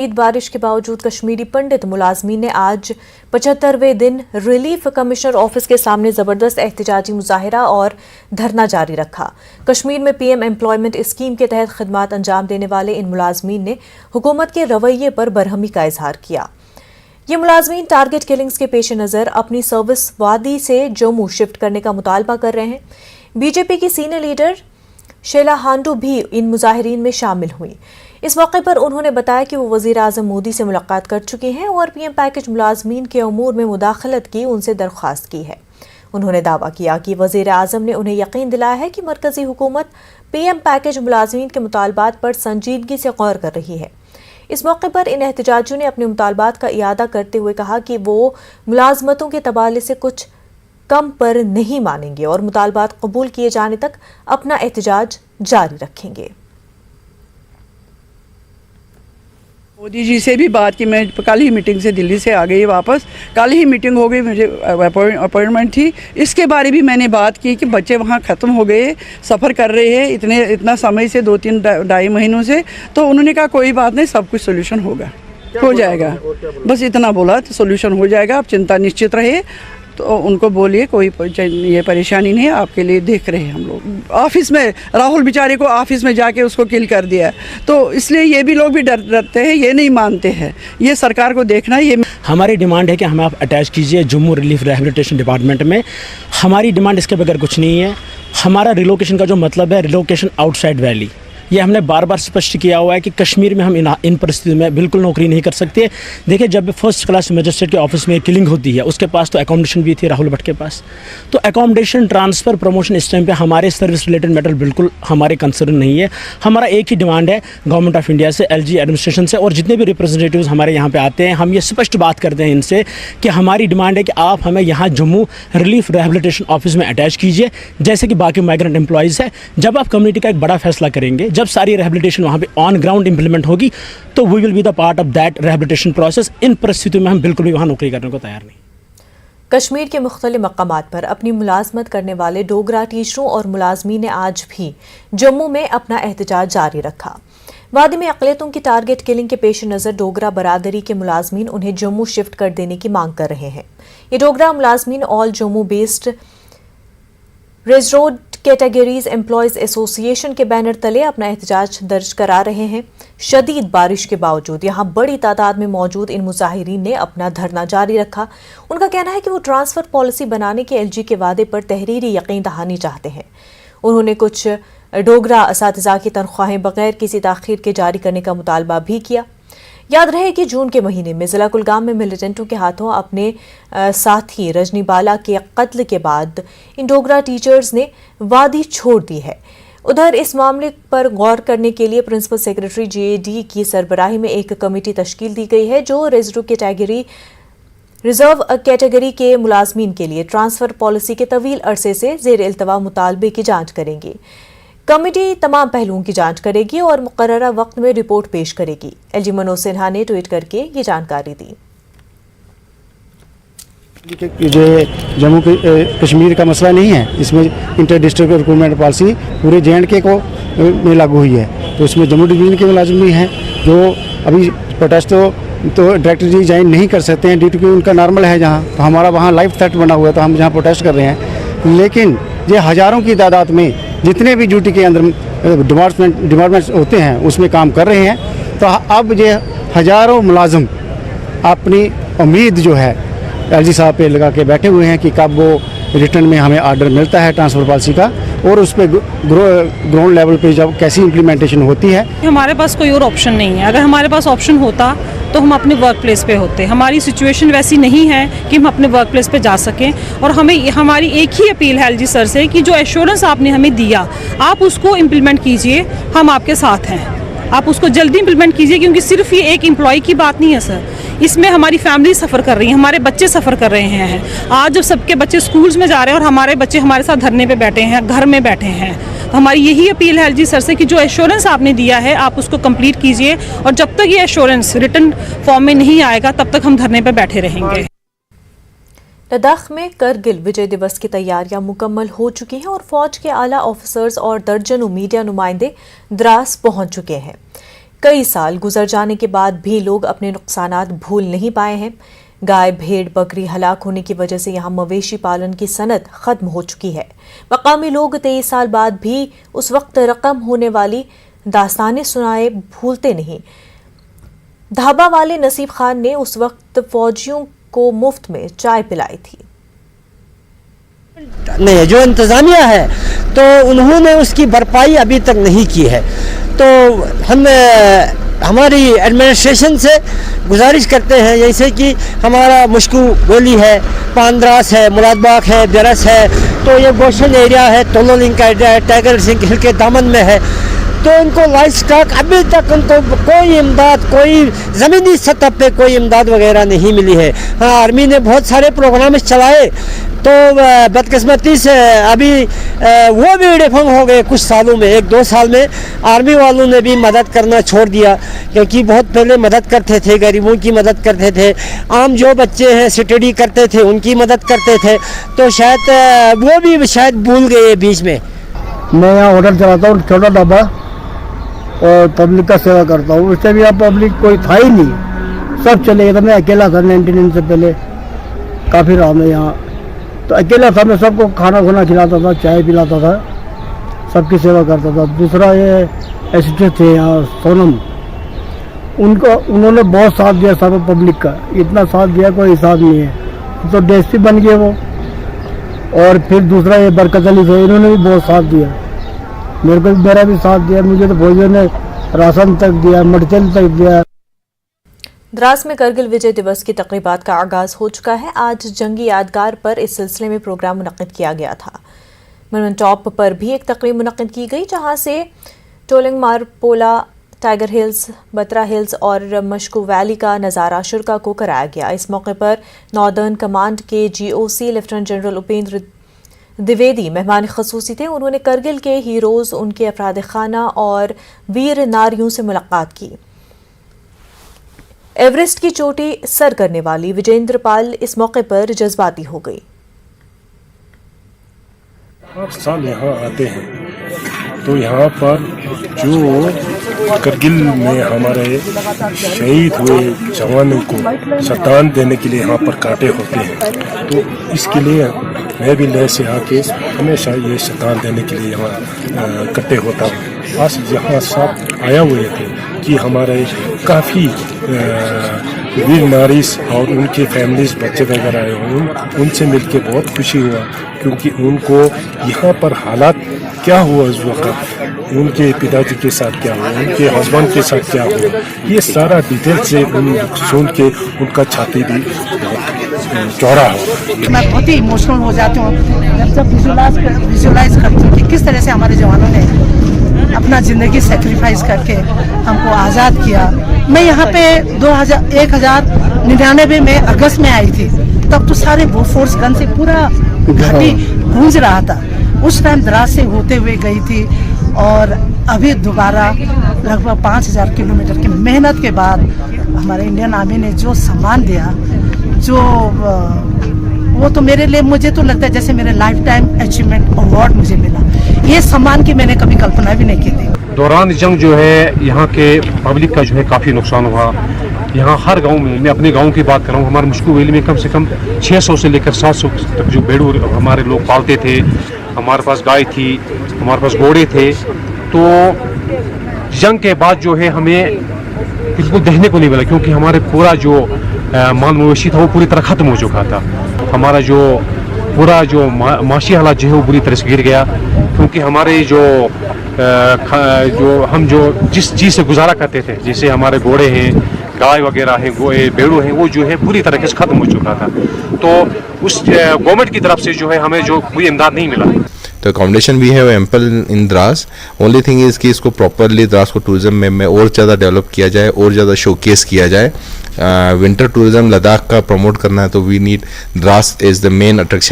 बारिश के बावजूद कश्मीरी पंडित मुलाजमीन ने आज 75वें दिन रिलीफ कमिश्नर ऑफिस के सामने जबरदस्त एहतजाजी मुजाहिरा और धरना जारी रखा। कश्मीर में पीएम एम्प्लॉयमेंट स्कीम के तहत खिदमात अंजाम देने वाले इन मुलाजमीन ने हुकूमत के रवैये पर बरहमी का इजहार किया। ये मुलाजमीन टारगेट किलिंग्स के पेश नज़र अपनी सर्विस वादी से जम्मू शिफ्ट करने का मुतालबा कर रहे हैं। बीजेपी की सीनियर लीडर शीला हांडू भी इन मुजाहिरीन में शामिल हुई। इस मौके पर उन्होंने बताया कि वो वजीर आजम मोदी से मुलाकात कर चुकी हैं और पीएम पैकेज मुलाजमीन के अमूर में मुदाखलत की उनसे दरख्वास्त की है। उन्होंने दावा किया कि वजीर आजम ने उन्हें यकीन दिलाया है कि मरकजी हुकूमत पीएम पैकेज मुलाजमीन के मुतालबात पर संजीदगी से गौर कर रही है। इस मौके पर इन एहतजाजियों ने अपने मुतालबात का इयादा करते हुए कहा कि वो मुलाजमतों के तबादले से कुछ कम पर नहीं मानेंगे और मुतालबात कबूल किए जाने तक अपना एहतजाज जारी रखेंगे। मोदी जी से भी बात की, मैं कल ही मीटिंग से दिल्ली से आ गई वापस, कल ही मीटिंग हो गई, मुझे अपॉइंटमेंट थी। इसके बारे भी मैंने बात की कि बच्चे वहाँ ख़त्म हो गए, सफ़र कर रहे हैं इतना समय से 2-3-2.5 महीनों से। तो उन्होंने कहा कोई बात नहीं, सब कुछ सोल्यूशन होगा, हो जाएगा। बस इतना बोला तो सोल्यूशन हो जाएगा, आप चिंता निश्चित रहे। तो उनको बोलिए कोई ये परेशानी नहीं है, आपके लिए देख रहे हैं हम लोग। ऑफिस में राहुल बेचारे को ऑफिस में जाके उसको किल कर दिया, तो इसलिए ये भी लोग भी डरते हैं, ये नहीं मानते हैं। ये सरकार को देखना है। ये हमारी डिमांड है कि हमें आप अटैच कीजिए जम्मू रिलीफ रिहेबिलिटेशन डिपार्टमेंट में। हमारी डिमांड इसके बगैर कुछ नहीं है। हमारा रिलोकेशन का जो मतलब है रिलोकेशन आउटसाइड वैली, ये हमने बार बार स्पष्ट किया हुआ है कि कश्मीर में हम इन परिस्थितियों में बिल्कुल नौकरी नहीं कर सकते। देखिए, जब फर्स्ट क्लास मजिस्ट्रेट के ऑफिस में किलिंग होती है, उसके पास तो अकोमोडेशन भी थी राहुल भट्ट के पास। तो अकोमोडेशन, ट्रांसफ़र, प्रमोशन इस टाइम पे हमारे सर्विस रिलेटेड मैटर बिल्कुल हमारे कंसर्न नहीं है। हमारा एक ही डिमांड है गवर्नमेंट ऑफ इंडिया से, एलजी एडमिनिस्ट्रेशन से और जितने भी रिप्रेजेंटेटिव्स हमारे यहाँ पे आते हैं, हम ये स्पष्ट बात करते हैं इनसे कि हमारी डिमांड है कि आप हमें यहाँ जम्मू रिलीफ रिहेबिलिटेशन ऑफिस में अटैच कीजिए, जैसे कि बाकी माइग्रेंट एम्प्लॉयज़ है। जब आप कम्युनिटी का एक बड़ा फैसला करेंगे, जब सारी रिहेबिलिटेशन वहाँ पे ऑन ग्राउंड इंप्लीमेंट होगी, तो we will be the part of that rehabilitation process. इन परिस्थितियों में हम बिल्कुल भी वहाँ नौकरी करने को तैयार नहीं। कश्मीर के मुख्तलिफ मकामात पर अपनी मुलाजमत करने वाले डोगरा टीचरों और मुलाजमीन ने आज भी जम्मू में अपना एहतजाज जारी रखा। वादी में अक़लियतों की टारगेट किलिंग के पेश नज़र डोगरा बरादरी के मुलाजमीन उन्हें जम्मू शिफ्ट कर देने की मांग कर रहे हैं। ये डोगरा मुलाजमीन all Jammu based reserved categories employees association के बैनर तले अपना एहतजाज दर्ज करा रहे हैं। शदीद बारिश के बावजूद यहां बड़ी तादाद में मौजूद इन मुजाहिरीन ने अपना धरना जारी रखा। उनका कहना है कि वो ट्रांसफर पॉलिसी बनाने के एलजी के वादे पर तहरीरी यकीन दहानी चाहते हैं। उन्होंने कुछ डोगरा असातिज़ा की तनख्वाहें बगैर किसी ताख़ीर के जारी करने का मुतालबा भी किया। याद रहे कि जून के महीने में जिला कुलगाम में मिलिटेंटों के हाथों अपने साथी रजनी बाला के कत्ल के बाद इन डोगरा टीचर्स ने वादी छोड़ दी है। उधर इस मामले पर गौर करने के लिए प्रिंसिपल सेक्रेटरी जेएडी की सरबराही में एक कमेटी तश्कील दी गई है, जो रिजर्व कैटेगरी के मुलाजमीन के लिए ट्रांसफर पॉलिसी के तवील अरसे से जेर इल्तवा मुतालबे की जांच करेंगी। कमेटी तमाम पहलुओं की जांच करेगी और मुकर्ररा वक्त में रिपोर्ट पेश करेगी। एलजी मनोज सिन्हा ने ट्वीट करके ये जानकारी दी। जो जम्मू कश्मीर का मसला नहीं है, इसमें इंटर डिस्ट्रिक्ट रिक्रूटमेंट पॉलिसी पूरे JNK को में लागू हुई है। तो उसमें जम्मू डिवीजन के मुलाजिम भी हैं जो अभी प्रोटेस्ट तो डायरेक्टर जी ज्वाइन नहीं कर सकते हैं ड्यू टू कि उनका नॉर्मल है जहाँ, तो हमारा वहाँ लाइफ थ्रेट बना हुआ है, तो हम जहाँ प्रोटेस्ट कर रहे हैं। लेकिन ये हज़ारों की तादाद में जितने भी ड्यूटी के अंदर डिपार्टमेंट्स होते हैं उसमें काम कर रहे हैं। तो अब ये हज़ारों मुलाजिम अपनी उम्मीद जो है एलजी साहब पे लगा के बैठे हुए हैं कि कब वो रिटर्न में हमें ऑर्डर मिलता है ट्रांसफ़र पॉलिसी का, और उस पर ग्राउंड लेवल पे जब कैसी इम्प्लीमेंटेशन होती है। हमारे पास कोई और ऑप्शन नहीं है। अगर हमारे पास ऑप्शन होता तो हम अपने वर्क प्लेस पे होते। हमारी सिचुएशन वैसी नहीं है कि हम अपने वर्क प्लेस पे जा सकें, और हमारी एक ही अपील है एलजी सर से कि जो एश्योरेंस आपने हमें दिया, आप उसको इम्प्लीमेंट कीजिए। हम आपके साथ हैं, आप उसको जल्दी इम्प्लीमेंट कीजिए, क्योंकि सिर्फ ये एक एम्प्लॉय की बात नहीं है सर, इसमें हमारी फैमिली सफ़र कर रही है, हमारे बच्चे सफ़र कर रहे हैं। आज जब सबके बच्चे स्कूल्स में जा रहे हैं और हमारे बच्चे हमारे साथ धरने पे बैठे हैं, घर में बैठे हैं, तो हमारी यही अपील है एलजी सर से कि जो एश्योरेंस आपने दिया है आप उसको कंप्लीट कीजिए, और जब तक ये एश्योरेंस रिटर्न फॉर्म में नहीं आएगा तब तक हम धरने पे बैठे रहेंगे। लद्दाख में करगिल विजय दिवस की तैयारियां मुकम्मल हो चुकी हैं और फौज के आला ऑफिसर्स और दर्जनों मीडिया नुमाइंदे द्रास पहुंच चुके हैं। कई साल गुजर जाने के बाद भी लोग अपने नुकसानात भूल नहीं पाए हैं। गाय, भेड़, बकरी हलाक होने की वजह से यहाँ मवेशी पालन की सनत खत्म हो चुकी है। मकामी लोग 23 साल बाद भी उस वक्त रकम होने वाली दास्तानें सुनाए भूलते नहीं। ढाबा वाले नसीब खान ने उस वक्त फौजियों को मुफ्त में चाय पिलाई थी। नहीं, जो इंतज़ामिया है तो उन्होंने उसकी भरपाई अभी तक नहीं की है। तो हम हमारी एडमिनिस्ट्रेशन से गुजारिश करते हैं, जैसे कि हमारा मुश्कू गोली है, पानद्रास है, मुरादबाग है, बेरस है, तो ये गोशन एरिया है, तोलोलिंग का एरिया है, टाइगर सिंह हिल के दामन में है। तो उनको लाइफ स्टॉक अभी तक उनको कोई इमदाद, कोई ज़मीनी सतह पे कोई इमदाद वगैरह नहीं मिली है। हाँ, आर्मी ने बहुत सारे प्रोग्राम चलाए, तो बदकिस्मती से अभी वो भी डिफंग हो गए कुछ सालों में। 1-2 साल में आर्मी वालों ने भी मदद करना छोड़ दिया, क्योंकि बहुत पहले मदद करते थे, गरीबों की मदद करते थे, आम जो बच्चे हैं स्टडी करते थे उनकी मदद करते थे। तो शायद वो भी शायद भूल गए बीच में। मैं यहाँ होटल चलाता हूँ, छोटा ढाबा, और पब्लिक का सेवा करता हूँ। उससे भी यहाँ पब्लिक कोई था ही नहीं, सब चले गए थे। मैं अकेला था 99 से पहले, काफ़ी रहा मैं यहाँ, तो अकेला था। मैं सबको खाना खुना खिलाता था, चाय पिलाता था, सबकी सेवा करता था। दूसरा ये एसिस्टेंट थे यहाँ सोनम, उन्होंने बहुत साथ दिया सब पब्लिक का, इतना साथ दिया कोई हिसाब नहीं है। तो डीएसपी बन गए वो। और फिर दूसरा ये बरकत अली थे, इन्होंने भी बहुत साथ दिया, मेरा भी साथ दिया। मुझे तो फौजियों ने राशन तक दिया, मटेरियल तक दिया। द्रास में करगिल विजय दिवस की तकरीबात का आगाज हो चुका है। आज जंगी यादगार पर इस सिलसिले में प्रोग्राम मुनक्किद किया गया था। मनमन टॉप पर भी एक तकरीब मुनक्किद की गई, जहां से Tololing Marpola, Tiger Hills, Batra Hills और मशकू वैली का नज़ारा शुरका को कराया गया। इस मौके पर नॉर्दर्न कमांड के GOC lieutenant general Upendra Dwivedi मेहमान खसूसी थे। उन्होंने करगिल के हीरोज़, उनके अफराद खाना और वीर नारियों से मुलाकात की। एवरेस्ट की चोटी सर करने वाली विजेंद्र पाल इस मौके पर जज्बाती हो गई। हर साल यहाँ आते हैं, तो यहाँ पर जो करगिल में हमारे शहीद हुए जवानों को श्रद्धांजलि देने के लिए यहाँ पर कांटे होते हैं, तो इसके लिए मैं भी लेह से आके हमेशा ये श्रद्धांजलि देने के लिए यहाँ इकट्ठे होता हूँ। आज यहाँ सब आया हुए थे कि हमारे काफ़ी वीर नारीस और उनके फैमिलीज, बच्चे वगैरह आए हुए, उनसे मिलके बहुत खुशी हुआ, क्योंकि उनको यहाँ पर हालात क्या हुआ उस वक्त, उनके पिताजी के साथ क्या हुआ, उनके हस्बैंड के साथ क्या हुआ, ये सारा डिटेल से सुन के उनका छाती भी चौड़ा हो। मैं बहुत ही इमोशनल हो जाती हूँ जब विजुलाइज करती हूँ कि किस तरह से हमारे जवानों ने अपना ज़िंदगी सेक्रीफाइस करके हमको आज़ाद किया। मैं यहाँ पे 1999 में अगस्त में आई थी, तब तो सारे बोफोर्स गन से पूरा घाटी गूंज रहा था। उस टाइम द्रास से होते हुए गई थी, और अभी दोबारा लगभग 5000 किलोमीटर की मेहनत के बाद हमारे इंडियन आर्मी ने जो सम्मान दिया, जो वो तो मेरे लिए, मुझे तो लगता है जैसे मेरे लाइफ टाइम अचीवमेंट अवार्ड मुझे मिला। ये सम्मान की मैंने कभी कल्पना भी नहीं की थी। दौरान जंग जो है यहाँ के पब्लिक का जो है काफ़ी नुकसान हुआ। यहाँ हर गांव में, मैं अपने गांव की बात कर रहा हूँ, हमारे मुश्कू वैली में कम से कम 600 से लेकर 700 तक जो भेड़ू हमारे लोग पालते थे। हमारे पास गाय थी, हमारे पास घोड़े थे। तो जंग के बाद जो है हमें बिल्कुल देखने को नहीं मिला, क्योंकि हमारे पूरा जो माल मवेशी था वो पूरी तरह ख़त्म हो चुका था। हमारा जो पूरा जो माशी हालात जो है वो बुरी तरह से गिर गया, क्योंकि हमारे हम जो जिस चीज़ से गुजारा करते थे, जैसे हमारे घोड़े हैं, गाय वगैरह हैं, भेड़ू हैं, वो जो है पूरी तरीके से ख़त्म हो चुका था। तो उस गवर्नमेंट की तरफ से जो है हमें जो कोई इमदाद नहीं मिला। तो अकोमोडेशन भी है ample in Dras. Only thing is कि इसको प्रॉपरली द्रास को टूरिज्म में और ज़्यादा डेवलप किया जाए और ज़्यादा शोकेस किया जाए। विंटर टूरिज्म लद्दाख का प्रमोट करना है, तो we need Dras is the main attraction.